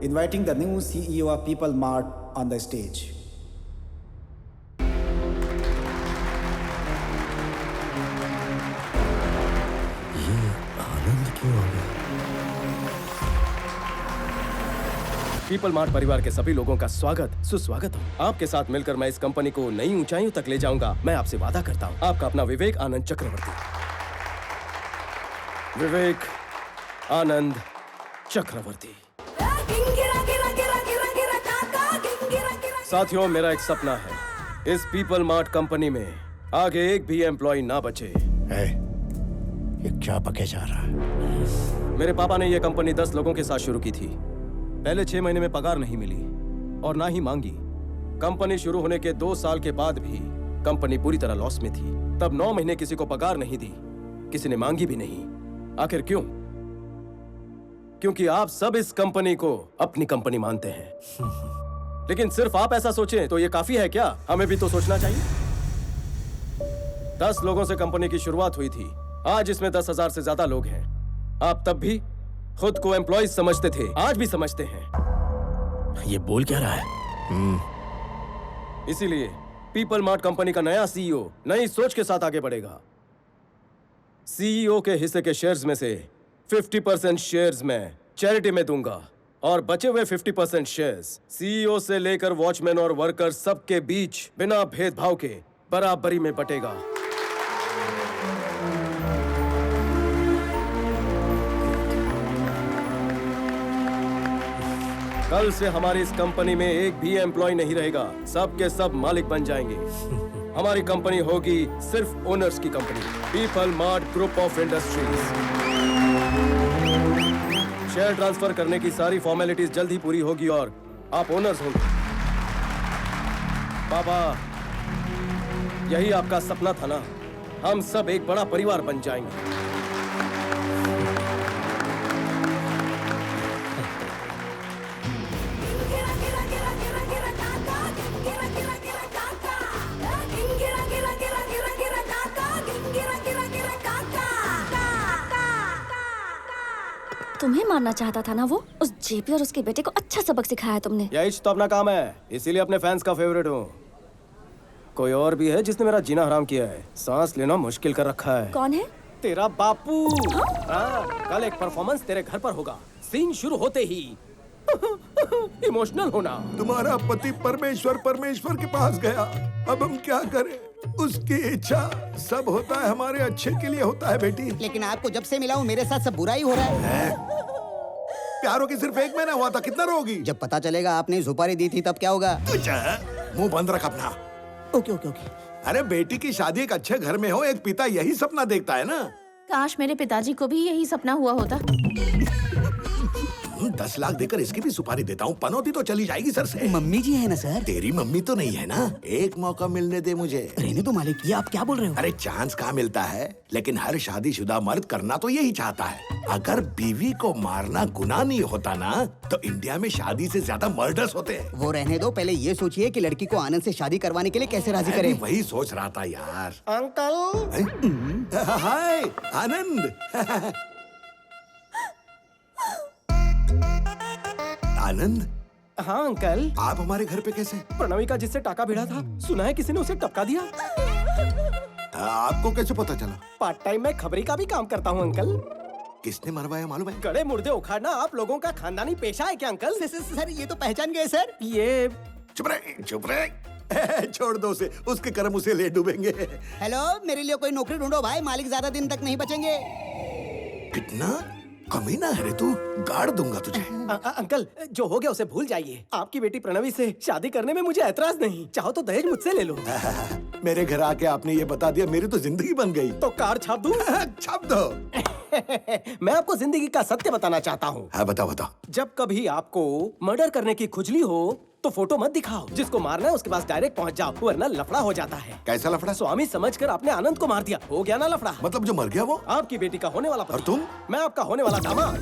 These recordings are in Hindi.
inviting the new CEO of People Mart on the stage. ये आनंद क्यों आ गया? पीपल मार्ट परिवार के सभी लोगों का स्वागत सुस्वागत हो। आपके साथ मिलकर मैं इस कंपनी को नई ऊंचाइयों तक ले जाऊंगा। मैं आपसे वादा करता हूं। आपका अपना विवेक आनंद चक्रवर्ती। विवेक आनंद चक्रवर्ती। साथियों, मेरा एक सपना है, इस पीपल मार्ट कंपनी में आगे एक भी एम्प्लॉय ना बचे। ये क्या पके जा रहा है? मेरे पापा ने यह कंपनी 10 लोगों के साथ शुरू की थी। पहले 6 महीने में पगार नहीं मिली और ना ही मांगी। कंपनी शुरू होने के 2 साल के बाद भी कंपनी पूरी तरह लॉस में थी। तब 9 महीने किसी को पगार नहीं दी, किसी ने मांगी भी नहीं। आखिर क्यों? क्योंकि आप सब इस कंपनी को अपनी कंपनी मानते हैं। लेकिन सिर्फ आप ऐसा सोचें तो ये काफी है क्या? हमें भी तो सोचना चाहिए। 10 लोगों से कंपनी की शुरुआत हुई थी। आज इसमें 10,000 से ज्यादा लोग हैं। आप तब भी खुद को एम्प्लॉयज समझते थे, आज भी समझते हैं। ये बोल क्या रहा है? इसीलिए पीपल मार्ट कंपनी का नया सीईओ नई सोच के साथ आगे बढ़ेगा। सीईओ के हिस्से के शेयर्स में से 50% शेयर्स मैं चैरिटी में दूंगा और बचे हुए 50% शेयर्स सीईओ से लेकर वॉचमैन और वर्कर सबके बीच बिना भेदभाव के बराबरी में बटेगा। कल से हमारी इस कंपनी में एक भी एम्प्लॉय नहीं रहेगा। सब के सब मालिक बन जाएंगे। हमारी कंपनी होगी सिर्फ ओनर्स की company, people mart group of industries. Share transfer करने की सारी फॉर्मेलिटीज जल्द ही पूरी होगी और आप ओनर्स होंगे। पापा, यही आपका सपना था ना? हम सब एक बड़ा परिवार बन जाएंगे। तुम्हें मारना चाहता था ना वो? उस जेपी और उसके बेटे को अच्छा सबक सिखाया तुमने। यही तो अपना काम है, इसीलिए अपने फैंस का फेवरेट हूँ। कोई और भी है जिसने मेरा जीना हराम किया है, सांस लेना मुश्किल कर रखा है। कौन है? तेरा बापू। हाँ, कल एक परफॉर्मेंस तेरे घर पर होगा। सीन शुरू होते ही इमोशनल होना। तुम्हारा पति परमेश्वर के पास गया, अब हम क्या करें? उसकी इच्छा सब होता है हमारे अच्छे के लिए होता है बेटी। लेकिन आपको जब से मिला हूँ मेरे साथ सब बुरा ही हो रहा है। प्यारों की सिर्फ 1 महीना हुआ था, कितना रोगी? जब पता चलेगा आपने सुपारी दी थी तब क्या होगा? मुंह बंद रख अपना। Okay okay okay. अरे बेटी की शादी एक अच्छे घर में हो, एक पिता यही सपना देखता है ना। काश मेरे पिताजी को भी यही सपना हुआ होता। 10 लाख देकर इसकी भी सुपारी देता हूँ, पनौती तो चली जाएगी सर से। मम्मी जी है ना सर? तेरी मम्मी तो नहीं है ना? एक मौका मिलने दे मुझे। रहने दो मालिक, ये आप क्या बोल रहे हो? अरे चांस कहाँ मिलता है, लेकिन हर शादीशुदा मर्द करना तो यही चाहता है। अगर बीवी को मारना गुनाह नहीं होता ना, तो इंडिया में शादी से ज्यादा मर्डर्स होते हैं। वो रहने दो, पहले ये सोचिए कि लड़की को आनंद से शादी करवाने के लिए कैसे राजी करें। वही सोच रहा था यार। अंकल। हाय आनंद। आनंद। हाँ अंकल। आप हमारे घर पे कैसे? प्रणवी का जिससे टाका भिड़ा था, सुना है किसी ने उसे टपका दिया। आपको कैसे पता चला? पार्ट टाइम में खबरी का भी काम करता हूँ अंकल। किसने मरवाया मालूम है? गड़े मुर्दे उखाड़ना आप लोगों का खानदानी पेशा है क्या अंकल? सर ये तो पहचान गए सर। ये चुप रहे, चुप रहे। छोड़ दो उसे, उसके कर्म उसे ले डूबेंगे। हेलो, मेरे लिए कोई नौकरी ढूंढो भाई, मालिक ज्यादा दिन तक नहीं बचेंगे। कितना कमीना है रे तू, गाड़ दूंगा तुझे। अंकल, जो हो गया उसे भूल जाइए। आपकी बेटी प्रणवी से शादी करने में मुझे ऐतराज नहीं। चाहो तो दहेज मुझसे ले लो। मेरे घर आके आपने ये बता दिया, मेरी तो जिंदगी बन गई। तो कार छाप दूं? छाप दो। मैं आपको जिंदगी का सत्य बताना चाहता हूँ। हाँ बताओ बताओ। जब कभी आपको मर्डर करने की खुजली हो तो फोटो मत दिखाओ। जिसको मारना है उसके पास डायरेक्ट पहुंच जाओ, वरना लफड़ा हो जाता है। कैसा लफड़ा? स्वामी समझकर आपने आनंद को मार दिया, हो गया ना लफड़ा। मतलब जो मर गया वो? आपकी बेटी का होने वाला पति। और तुम? मैं आपका होने वाला दामाद।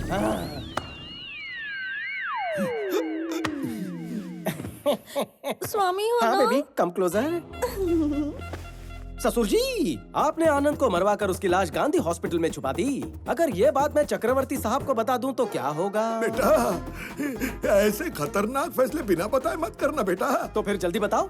स्वामी हो हाँ ना? Baby, come closer. ससुर जी, आपने आनंद को मरवा कर उसकी लाश गांधी हॉस्पिटल में छुपा दी। अगर ये बात मैं चक्रवर्ती साहब को बता दूं तो क्या होगा? बेटा ऐसे खतरनाक फैसले बिना बताए मत करना बेटा। तो फिर जल्दी बताओ,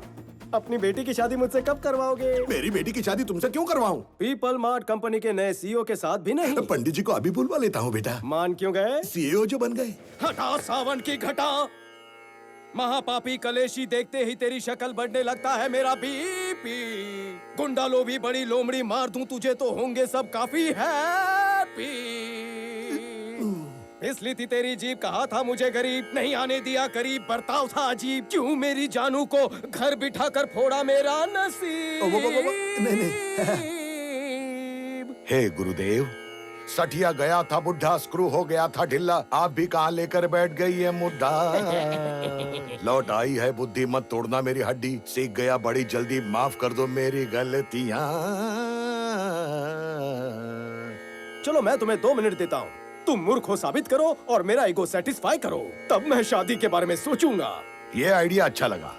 अपनी बेटी की शादी मुझसे कब करवाओगे? मेरी बेटी की शादी तुमसे क्यों करवाऊं? पीपल मार्ट कंपनी के नए सीईओ के साथ भी नहीं। पंडित जी को अभी बुलवा लेता हूँ बेटा। मान क्यों गए? सीईओ जो बन गए। हटा सावन की घटा। महापापी कलेशी, देखते ही तेरी शक्ल बढ़ने लगता है मेरा बीपी। गुंडा लो भी बड़ी लोमड़ी मार दूं तुझे तो होंगे सब काफी हैप्पी। इसलिए थी तेरी जीप, कहा था मुझे गरीब, नहीं आने दिया करीब, बर्ताव था अजीब। क्यों मेरी जानू को घर बिठा कर फोड़ा मेरा नसीब? नहीं। हे गुरुदेव, सठिया गया था बुढ़ा, स्क्रू हो गया था ढिल्ला, आप भी कहाँ लेकर बैठ गई है मुद्दा। लौट आई है बुद्धि, मत तोड़ना मेरी हड्डी, सीख गया बड़ी जल्दी, माफ कर दो मेरी गलतियाँ। चलो मैं तुम्हें 2 मिनट देता हूँ, तुम मूर्ख हो साबित करो और मेरा ईगो सेटिस्फाई करो, तब मैं शादी के बारे में सोचूंगा। ये आइडिया अच्छा लगा।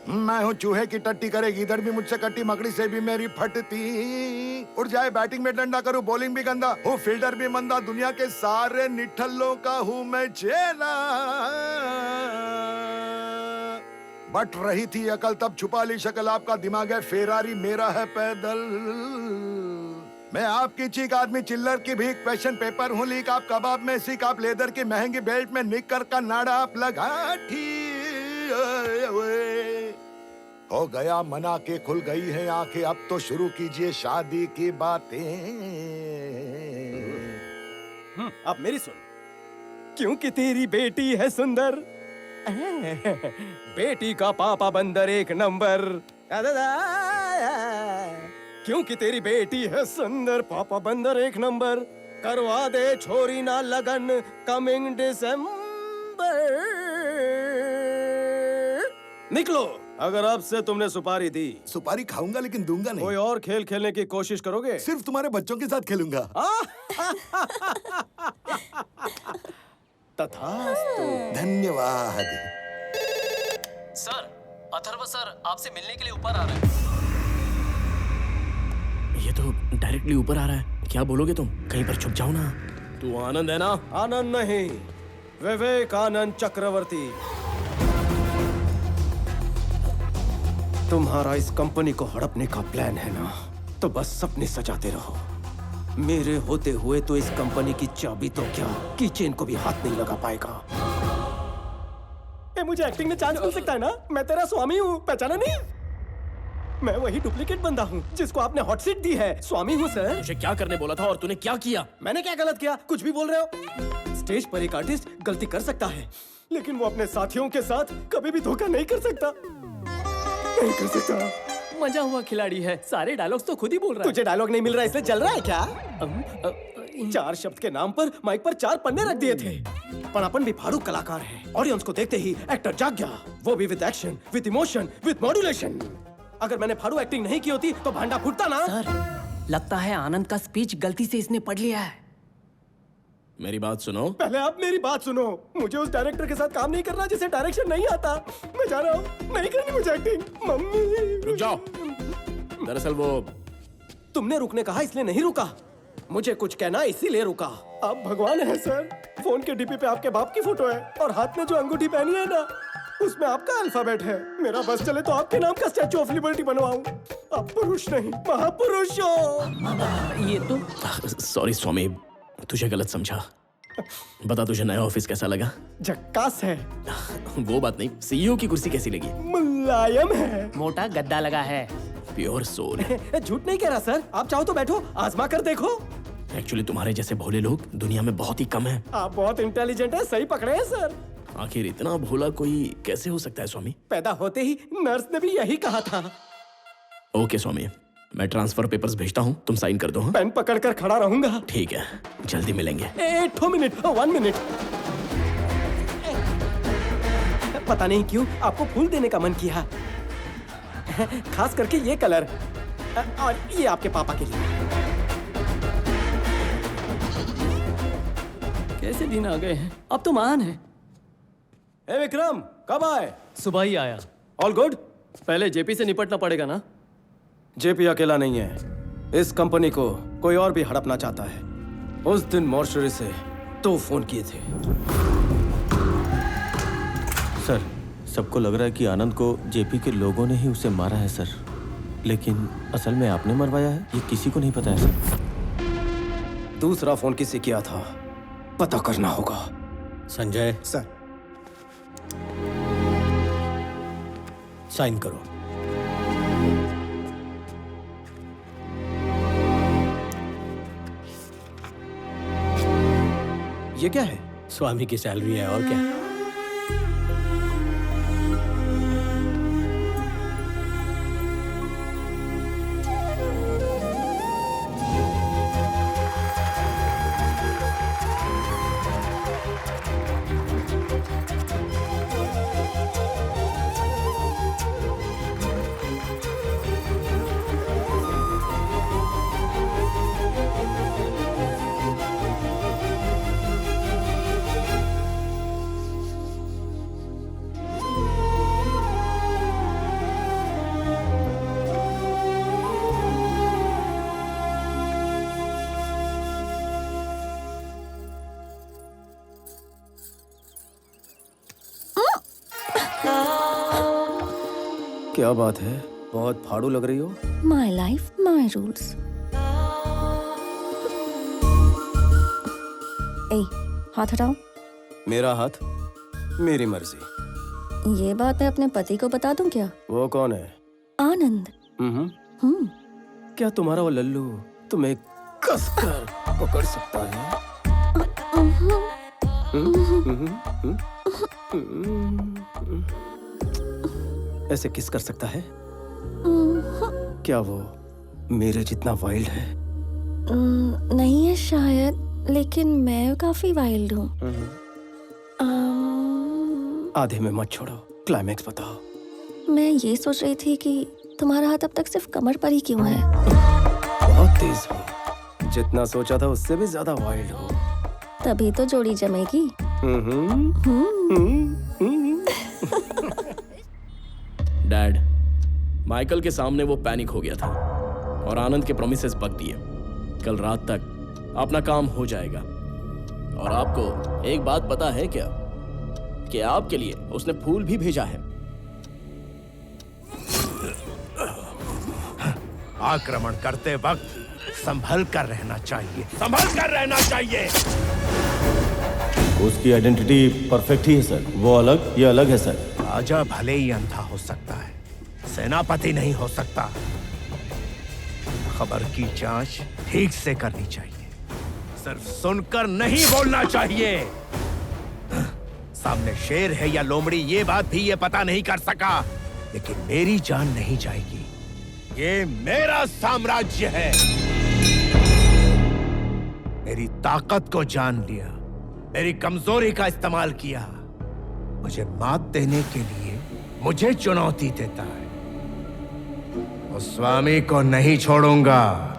मैं हूँ चूहे की टट्टी, करेगी इधर भी मुझसे कट्टी, मकड़ी से भी मेरी फटती। उड़ जाए बैटिंग में डंडा, करूँ बॉलिंग भी गंदा, हूँ फील्डर भी मंदा, दुनिया के सारे निठल्लों का हूँ मैं चेला। बट रही थी अकल तब छुपा ली शक्ल, आपका दिमाग है फेरारी, मेरा है पैदल। मैं आपकी चीक, आदमी चिल्लर की भीख, क्वेश्चन पेपर हूँ लीक, आप कबाब में सीख, आप लेदर की महंगी बेल्ट में निक्कर का नाड़ा आप लगा हो गया मना के खुल गई है आंखें, अब तो शुरू कीजिए शादी की बातें। अब मेरी सुन, क्योंकि तेरी बेटी है सुंदर, बेटी का पापा बंदर 1 नंबर। क्योंकि तेरी बेटी है सुंदर, पापा बंदर 1 नंबर, करवा दे छोरी ना लगन कमिंग दिसंबर। निकलो, अगर अब से तुमने सुपारी दी, सुपारी खाऊंगा लेकिन दूंगा नहीं। कोई और खेल खेलने की कोशिश करोगे? सिर्फ तुम्हारे बच्चों के साथ खेलूंगा। तथास्तु। धन्यवाद। सर, अथर्व सर आपसे मिलने के लिए ऊपर आ रहे हैं। ये तो डायरेक्टली ऊपर आ रहा है, क्या बोलोगे तुम? कहीं पर छुप जाओ ना। तू आनंद है ना? आनंद नहीं, विवेकानंद चक्रवर्ती। तुम्हारा इस कंपनी को हड़पने का प्लान है ना, तो बस सपने सजाते रहो। मेरे होते हुए तो इस कंपनी की चाबी तो क्या, कीचेन को भी हाथ नहीं लगा पाएगा। मुझे एक्टिंग में चांस मिल सकता है ना? मैं तेरा स्वामी हूँ, पहचाना नहीं? मैं वही डुप्लीकेट बंदा हूँ जिसको आपने हॉट सीट दी है। स्वामी हूँ सर। मुझे क्या करने बोला था और तूने क्या किया? मैंने क्या गलत किया? कुछ भी बोल रहे हो। स्टेज पर एक आर्टिस्ट गलती कर सकता है, लेकिन वो अपने साथियों के साथ कभी भी धोखा नहीं कर सकता। नहीं कर सकता। मजा हुआ खिलाड़ी है, सारे डायलॉग्स तो खुद ही बोल रहा है। तुझे डायलॉग नहीं मिल रहा इसलिए जल रहा है क्या? 4 शब्द के नाम पर माइक पर 4 पन्ने रख दिए थे। पर अपन भी फाड़ू कलाकार है। ऑडियंस को देखते ही एक्टर जाग गया, वो भी with action, with emotion, with modulation. अगर मैंने फाड़ू एक्टिंग नहीं की होती तो भांडा फूटता ना। सर, लगता है आनंद का स्पीच गलती से इसने पढ़ लिया है। मेरी बात सुनो। पहले आप मेरी बात सुनो। मुझे उस डायरेक्टर के साथ काम नहीं करना जिसे डायरेक्शन नहीं आता। मैं जा रहा हूँ, नहीं करनी मुझे एक्टिंग। मम्मी रुक जाओ। दरअसल वो तुमने रुकने कहा इसलिए नहीं रुका, मुझे कुछ कहना इसीलिए रुका। आप भगवान हैं सर। फोन के डीपी पे आपके बाप की फोटो है और हाथ में जो अंगूठी पहनी है ना, उसमें आपका अल्फाबेट है। मेरा बस चले तो आपके नाम का स्टैचू ऑफ लिबर्टी बनवाऊं। आप पुरुष नहीं महापुरुष हो। ये तो सॉरी स्वामी, तुझे गलत समझा। बता तुझे नया ऑफिस कैसा लगा? झक्कास है। वो बात नहीं, सीईओ की कुर्सी कैसी लगी? मुलायम है। मोटा गद्दा लगा है। Pure soul. झूठ नहीं कह रहा सर, आप चाहो तो बैठो, आजमा कर देखो। एक्चुअली तुम्हारे जैसे भोले लोग दुनिया में बहुत ही कम हैं। आप बहुत इंटेलिजेंट है, सही पकड़े हैं सर। आखिर इतना भोला कोई कैसे हो सकता है स्वामी? पैदा होते ही नर्स ने भी यही कहा था। ओके स्वामी, मैं ट्रांसफर पेपर्स भेजता हूँ, तुम साइन कर दो। हाँ? पेन पकड़कर खड़ा रहूंगा। ठीक है, जल्दी मिलेंगे। 1 मिनट। पता नहीं क्यों आपको फूल देने का मन किया, खास करके ये कलर, और ये आपके पापा के लिए। कैसे दिन आ गए हैं, अब तो मान है। ए विक्रम, कब आए? सुबह ही आया। All good? पहले जेपी से निपटना पड़ेगा ना। जेपी अकेला नहीं है, इस कंपनी को कोई और भी हड़पना चाहता है। उस दिन मॉर्चरी से 2 फोन किए थे। सर, सबको लग रहा है कि आनंद को जेपी के लोगों ने ही उसे मारा है सर, लेकिन असल में आपने मरवाया है, ये किसी को नहीं पता है सर। दूसरा फोन किसे किया था पता करना होगा। संजय, सर। साइन करो। ये क्या है? स्वामी की सैलरी है और क्या। क्या बात है, बहुत फाड़ू लग रही हो। My life my rules. ए, हाथ हटाओ। मेरा हाथ, मेरी मर्जी। ये बात मैं अपने पति को बता दूं क्या? वो कौन है? आनंद। क्या तुम्हारा वो लल्लू तुम्हें कसकर पकड़ सकता है? ऐसे किस कर सकता है? क्या वो मेरे जितना वाइल्ड है? नहीं है शायद, लेकिन मैं काफी वाइल्ड हूँ। आधे में मत छोड़ो, क्लाइमैक्स बताओ। मैं ये सोच रही थी कि तुम्हारा हाथ अब तक सिर्फ कमर पर ही क्यों है? बहुत तेज हो, जितना सोचा था उससे भी ज्यादा वाइल्ड हो। तभी तो जोड़ी जमेगी। डैड, माइकल के सामने वो पैनिक हो गया था और आनंद के प्रोमिसेस बक दिए। कल रात तक अपना काम हो जाएगा। और आपको एक बात पता है क्या कि आपके लिए उसने फूल भी भेजा है। आक्रमण करते वक्त संभल कर रहना चाहिए, संभल कर रहना चाहिए। उसकी आइडेंटिटी परफेक्ट ही है सर, वो अलग, ये अलग है सर। राजा भले ही अंधा हो सकता है, सेनापति नहीं हो सकता। खबर की जांच ठीक से करनी चाहिए, सिर्फ सुनकर नहीं बोलना चाहिए। सामने शेर है या लोमड़ी ये बात भी ये पता नहीं कर सका, लेकिन मेरी जान नहीं जाएगी। ये मेरा साम्राज्य है। मेरी ताकत को जान लिया, मेरी कमजोरी का इस्तेमाल किया, मुझे मात देने के लिए मुझे चुनौती देता है। उस स्वामी को नहीं छोड़ूंगा।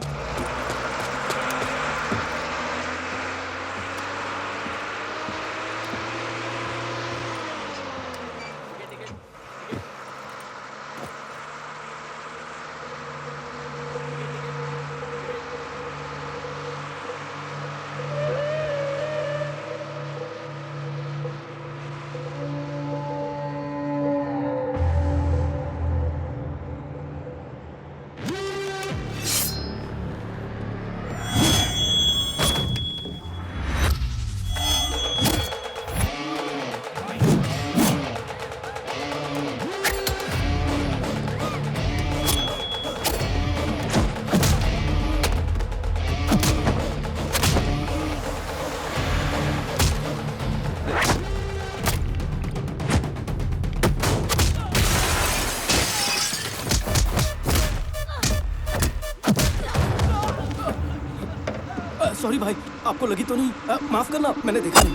सॉरी भाई, आपको लगी तो नहीं? माफ करना, मैंने देखा नहीं।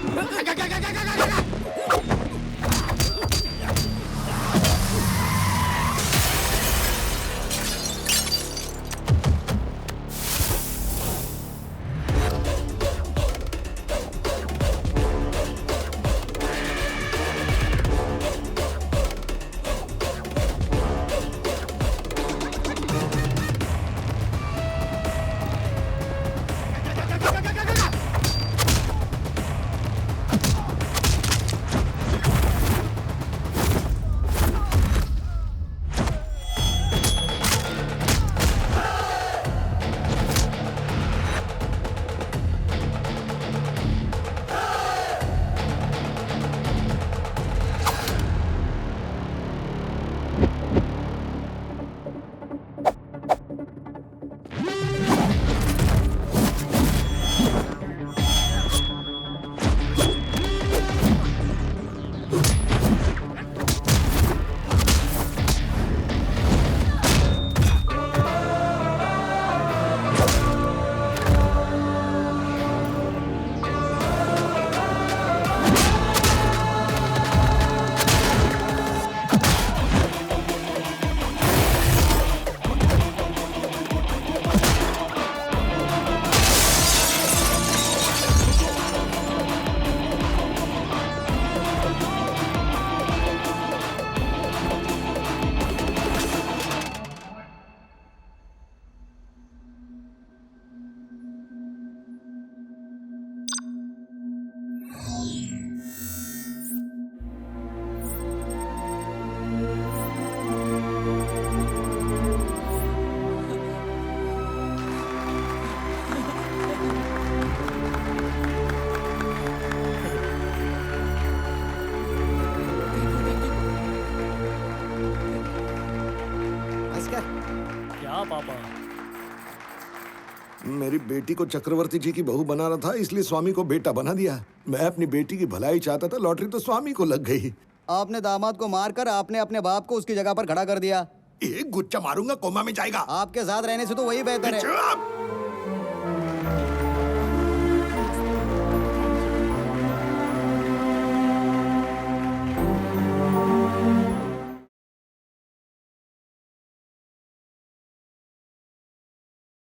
मेरी बेटी को चक्रवर्ती जी की बहू बना रहा था, इसलिए स्वामी को बेटा बना दिया। मैं अपनी बेटी की भलाई चाहता था, लॉटरी तो स्वामी को लग गई। आपने दामाद को मारकर आपने अपने बाप को उसकी जगह पर खड़ा कर दिया। एक गुच्चा मारूंगा कोमा में जाएगा। आपके साथ रहने से तो वही बेहतर है। चुप!